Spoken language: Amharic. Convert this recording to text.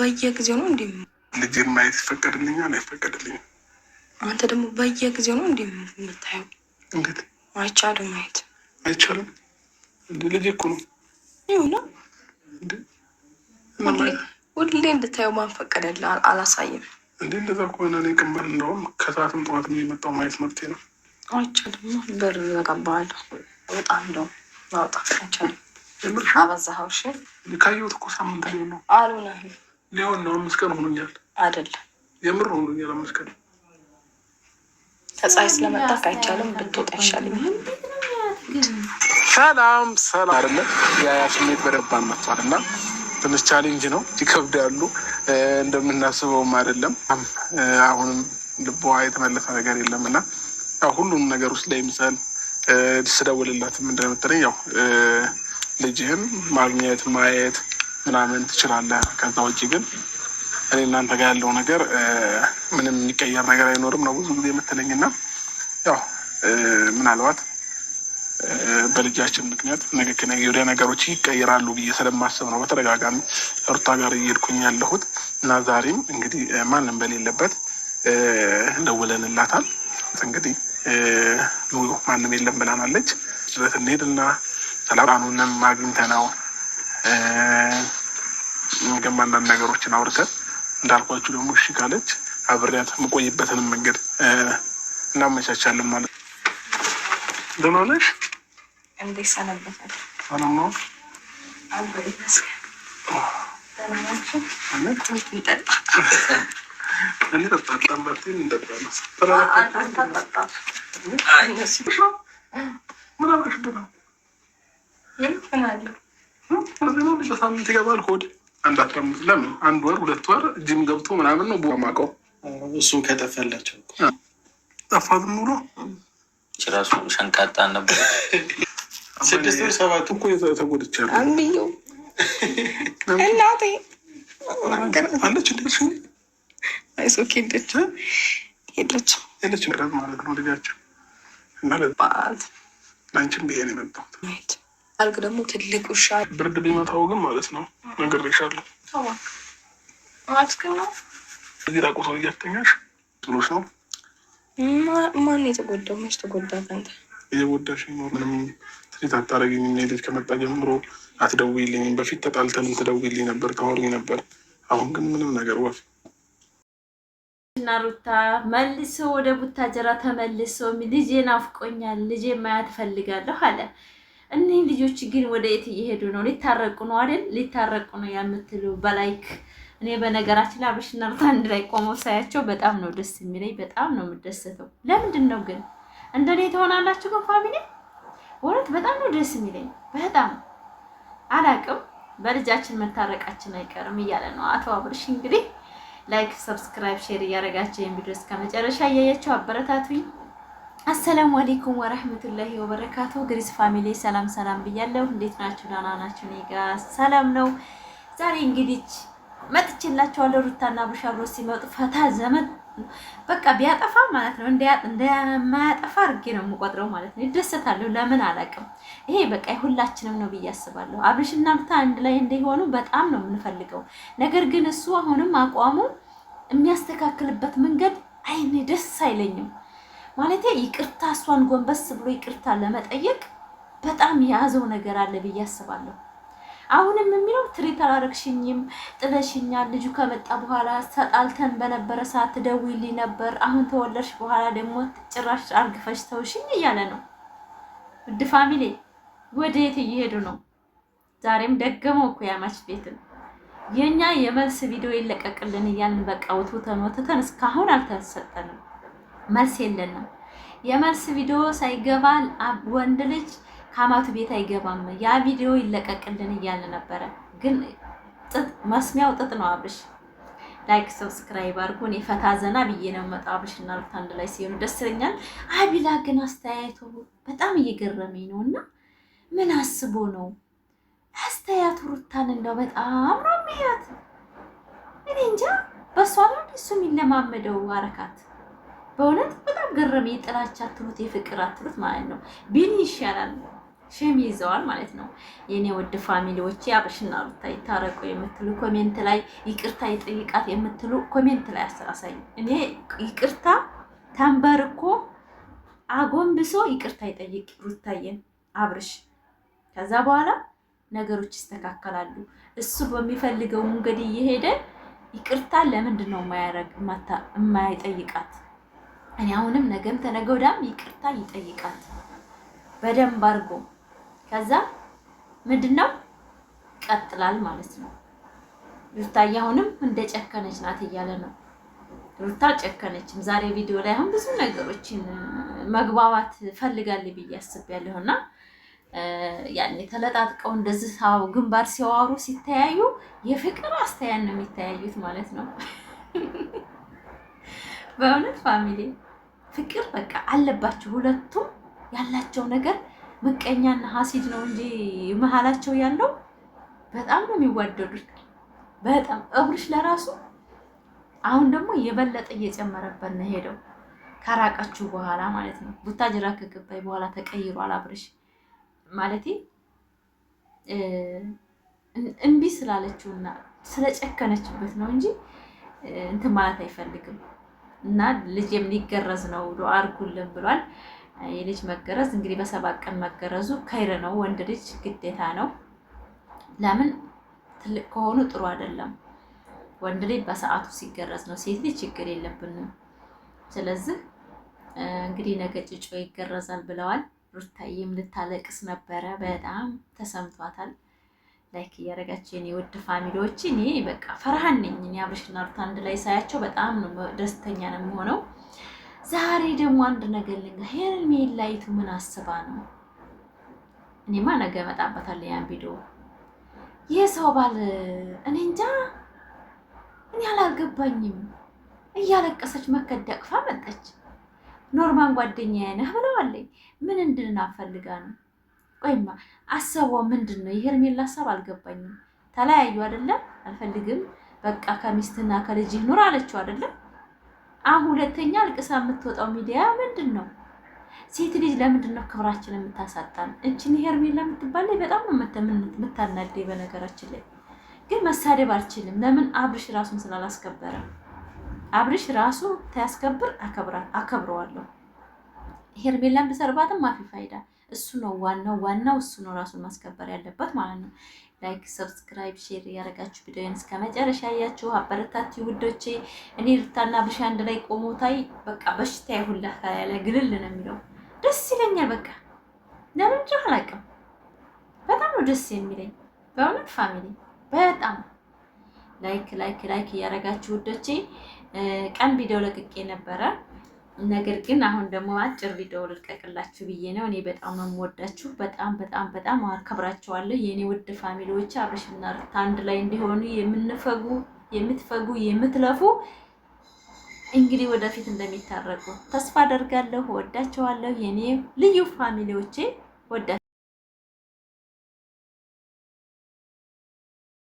በየጊዜው ነው እንዴ? ልጅን ማየት ይፈቀድልኛል አይፈቀድልኝም? አንተ ደግሞ በየጊዜው ነው እንዴ የምታየው? እንዴት አይቻልም? ማየት አይቻልም እንዴ? ልጅ እኮ ነው ይሁና እንዴ? ሁሌ እንድታየው ማን ፈቀደልህ? አላሳይም እንዴ? እንደዛ ከሆነ እኔ ቅንበር እንደውም ከሰዓትም ጠዋት የመጣው ማየት መብቴ ነው። አይቻልም። በር ዘጋባለሁ። ወጣ እንደውም ማውጣ አይቻልም። አበዛኸው። እሺ ካየሁት እኮ ሳምንት ሊሆን ነው። አልሆነህም። ሊሆን ነው። 5 ቀን ሆኖኛል። አይደለም የምር ሆኖኛል። 5 ቀን ከፀሐይ ስለመጣ አይቻልም። ብትወጣ ይሻለኛል። ሰላም ሰላም አይደለ? ያ ስሜት በደንብ መጥቷል እና ትንሽ ቻሌንጅ ነው። ይከብዳሉ። እንደምናስበውም አይደለም። አሁንም ልቧ የተመለሰ ነገር የለም እና ያው ሁሉም ነገር ውስጥ ላይ ምሳል ስደውልላትም እንደምትለኝ ያው ልጅህን ማግኘት ማየት ምናምን ትችላለህ። ከዛ ውጭ ግን እኔ እናንተ ጋር ያለው ነገር ምንም የሚቀየር ነገር አይኖርም ነው ብዙ ጊዜ የምትለኝ እና ያው ምናልባት በልጃችን ምክንያት ነገ ከነገ ወዲያ ነገሮች ይቀየራሉ ብዬ ስለማስብ ነው በተደጋጋሚ ሩታ ጋር እየሄድኩኝ ያለሁት እና ዛሬም እንግዲህ ማንም በሌለበት ደውለንላታል። እንግዲህ ማንም የለም ብላናለች። ድረስ እንሄድና ሰላማኑንም አግኝተነው ግን አንዳንድ ነገሮችን አውርተን እንዳልኳችሁ ደግሞ እሺ ካለች አብሬያት የምቆይበትንም መንገድ እናመቻቻለን ማለት ነው። ደህና ነሽ? እንዴት ሰነበታል? ሰላም ነው። በሳምንት ይገባል ሆድ ለምን 1 ወር 2 ወር ጂም ገብቶ ምናምን ነው ማውቀው። እሱን ከጠፈላቸው ጠፋ ዝም ብሎ ራሱ ሸንቃጣ ነበር። 6 ወር 7 እኮ ተጎድቻለሁ። አንብዬው እናቴ አለች እንደሽ አይሶኬ ሄደች ማለት ነው ልጃቸው እና ለአንቺም ብዬ ነው የመጣሁት። አልግ ደግሞ ትልቅ ውሻ ብርድ ቢመታው ግን ማለት ነው ነግሬሻለሁ። እዚህ ራቁ ሰው እያተኛሽ ጥሎሽ ነው። ማን የተጎዳው? መች ተጎዳ? ከንተ እየጎዳሽ ነው። ምንም ትሪት አታረጊኝ። ልጅ ከመጣ ጀምሮ አትደውይልኝም። በፊት ተጣልተንም ትደውይልኝ ነበር፣ ታወሩኝ ነበር። አሁን ግን ምንም ነገር ወፍ እና ሩታ መልሶ ወደ ቡታጀራ ተመልሶ ልጄ ናፍቆኛል፣ ልጄ ማየት ፈልጋለሁ አለ። እነዚህ ልጆች ግን ወደ የት እየሄዱ ነው? ሊታረቁ ነው አይደል? ሊታረቁ ነው የምትሉ በላይክ እኔ በነገራችን ላይ አብርሽና ሩታ አንድ ላይ ቆመው ሳያቸው በጣም ነው ደስ የሚለኝ፣ በጣም ነው የምደሰተው። ለምንድን ነው ግን እንደኔ ትሆናላችሁ? ግን ፋሚሊ ወረት በጣም ነው ደስ የሚለኝ። በጣም አላቅም። በልጃችን መታረቃችን አይቀርም እያለ ነው አቶ አብርሽ። እንግዲህ ላይክ፣ ሰብስክራይብ፣ ሼር እያደረጋችሁ ይሄን ቪዲዮ እስከ መጨረሻ እያያችሁ አበረታቱኝ። አሰላሙ አለይኩም ወራህመቱላሂ ወበረካቱ። ግሪስ ፋሚሊ ሰላም ሰላም ብያለሁ። እንዴት ናችሁ? ደህና ናችሁ? እኔ ጋር ሰላም ነው። ዛሬ እንግዲህ መጥቼላችኋለሁ። ሩታና አብርሽ አብረው ሲመጡ ፈታ ዘመን በቃ ቢያጠፋ ማለት ነው እንደማያጠፋ አድርጌ ነው የምቆጥረው ማለት ነው። ይደሰታለሁ። ለምን አላውቅም። ይሄ በቃ ሁላችንም ነው ብዬ አስባለሁ። አብርሽና ሩታ አንድ ላይ እንዲሆኑ በጣም ነው የምንፈልገው። ነገር ግን እሱ አሁንም አቋሙ የሚያስተካክልበት መንገድ አይኔ ደስ አይለኝም ማለት ይቅርታ፣ እሷን ጎንበስ ብሎ ይቅርታ ለመጠየቅ በጣም የያዘው ነገር አለ ብዬ አስባለሁ። አሁንም የሚለው ትሪት አላረግሽኝም፣ ጥለሽኛል፣ ልጁ ከመጣ በኋላ ተጣልተን በነበረ ሰዓት ትደውይልኝ ነበር፣ አሁን ተወለድሽ በኋላ ደግሞ ጭራሽ አርግፈሽ ተውሽኝ እያለ ነው። ውድ ፋሚሊ ወደ የት እየሄዱ ነው? ዛሬም ደገመው እኮ ያማች ቤትን የኛ የመልስ ቪዲዮ ይለቀቅልን እያልን በቃ ወተተን እስካሁን አልተሰጠንም። መልስ የለንም። የመልስ ቪዲዮ ሳይገባ ወንድ ልጅ ከአማቱ ቤት አይገባም። ያ ቪዲዮ ይለቀቅልን እያለ ነበረ። ግን መስሚያው ጥጥ ነው። አብርሽ ላይክ ሰብስክራይብ አድርጉ። እኔ ፈታ ዘና ብዬ ነው የምመጣው። አብርሽና ሩታ አንድ ላይ ሲሆኑ ደስ ይለኛል። አቢላ ግን አስተያየቱ በጣም እየገረመኝ ነው እና ምን አስቦ ነው አስተያየቱ? ሩታን እንደው በጣም ነው የሚያት። እኔ እንጃ በሷ ነው እሱ የሚለማመደው አረካት። በእውነት በጣም ገረመኝ። የጥላቻ አትሉት የፍቅር አትሉት ማለት ነው። ቢኒ ይሻላል። ሼም ይዘዋል ማለት ነው። የኔ ውድ ፋሚሊዎች አብርሽና ሩታ ይታረቁ የምትሉ ኮሜንት ላይ ይቅርታ ይጠይቃት የምትሉ ኮሜንት ላይ አሳሳዩ። እኔ ይቅርታ ተንበርኮ አጎንብሶ ይቅርታ ይጠይቅ ሩታዬን አብርሽ። ከዛ በኋላ ነገሮች ይስተካከላሉ። እሱ በሚፈልገው መንገድ እየሄደ ይቅርታ ለምንድን ነው የማይጠይቃት? እኔ አሁንም ነገም ተነገ ወዲያም ይቅርታ ይጠይቃት በደንብ አድርጎ። ከዛ ምንድነው ቀጥላል ማለት ነው። ሩታዬ አሁንም እንደጨከነች ናት እያለ ነው። ሩታ አልጨከነችም። ዛሬ ቪዲዮ ላይ አሁን ብዙ ነገሮችን መግባባት ፈልጋለች ብዬ አስቤያለሁና ያኔ ተለጣጥቀው እንደዚህ ግንባር ሲዋሩ ሲተያዩ የፍቅር አስተያን ነው የሚተያዩት ማለት ነው። በእውነት ፋሚሊ ፍቅር በቃ አለባቸው ሁለቱም። ያላቸው ነገር ምቀኛና ሀሲድ ነው እንጂ መሀላቸው ያለው በጣም ነው የሚዋደዱት። በጣም አብርሽ ለራሱ አሁን ደግሞ የበለጠ እየጨመረበት ነው ሄደው ከራቃችሁ በኋላ ማለት ነው። ቡታጅራ ከገባይ በኋላ ተቀይሯል አብርሽ ማለቴ እምቢ ስላለችውና ስለጨከነችበት ነው እንጂ እንትን ማለት አይፈልግም። እና ልጅም ሊገረዝ ነው ዱአ አድርጉልን ብሏል። የልጅ መገረዝ እንግዲህ በ7 ቀን መገረዙ ከይር ነው። ወንድ ልጅ ግዴታ ነው። ለምን ትልቅ ከሆኑ ጥሩ አይደለም። ወንድ ልጅ በሰዓቱ ሲገረዝ ነው። ሴት ልጅ ችግር የለብንም። ስለዚህ እንግዲህ ነገ ጭጮ ይገረዛል ብለዋል። ሩታዬም ልታለቅስ ነበረ። በጣም ተሰምቷታል። ላይክ እያደረጋችሁ የኔ ውድ ፋሚሊዎች፣ እኔ በቃ ፈርሃን ነኝ። እኔ አብርሽና ሩታ አንድ ላይ ሳያቸው በጣም ነው ደስተኛ ነው የምሆነው። ዛሬ ደግሞ አንድ ነገር ሄርሜላይቱ ምን አስባ ነው? እኔማ ነገ እመጣበታለሁ ያን ቪዲዮ። የሰው ባል እኔ እንጃ፣ እኔ አላልገባኝም። እያለቀሰች መከደቅፋ መጣች። ኖርማን ጓደኛዬ ነህ ብለዋለኝ። ምን እንድናፈልጋ ነው? ቆይማ አሰቧ ምንድን ነው? የሄርሜላ ሀሳብ አልገባኝም። ተለያዩ አይደለም? አልፈልግም በቃ ከሚስትና ከልጅ ኑር አለችው አይደለም? አሁን ሁለተኛ አልቅሳ የምትወጣው ሚዲያ ምንድን ነው? ሴት ልጅ ለምንድን ነው ክብራችን የምታሳጣን? እችን ሄርሜላ የምትባል በጣም ነው የምታናደኝ። በነገራችን ላይ ግን መሳደብ አልችልም። ለምን? አብርሽ ራሱን ስላላስከበረ። አብርሽ ራሱ ታያስከብር አከብረዋለሁ። ሄርሜላን ብሰርባትም ማፊ ፋይዳ። እሱ ነው ዋናው እሱ ነው ራሱን ማስከበር ያለበት ማለት ነው። ላይክ፣ ሰብስክራይብ፣ ሼር ያደረጋችሁ ቪዲዮን እስከ መጨረሻ ያያችሁ አበረታቱ ውዶቼ። እኔ ሩታና አብርሽ አንድ ላይ ቆሞታይ በቃ በሽታ ይሁላ ያለ ግልል ነው የሚለው ደስ ይለኛል። በቃ ለምን እንጃ አላውቅም። በጣም ነው ደስ የሚለኝ በእውነት ፋሚሊ። በጣም ላይክ እያደረጋችሁ ውዶቼ። ቀን ቪዲዮ ለቅቄ ነበረ፣ ነገር ግን አሁን ደግሞ አጭር ቪዲዮ ልቀቅላችሁ ብዬ ነው። እኔ በጣም ነው የምወዳችሁ፣ በጣም አከብራችኋለሁ የኔ ውድ ፋሚሊዎች። አብርሽና ሩታ አንድ ላይ እንዲሆኑ የምትፈጉ የምትለፉ እንግዲህ ወደፊት እንደሚታረቁ ተስፋ አደርጋለሁ። ወዳችኋለሁ የኔ ልዩ ፋሚሊዎቼ።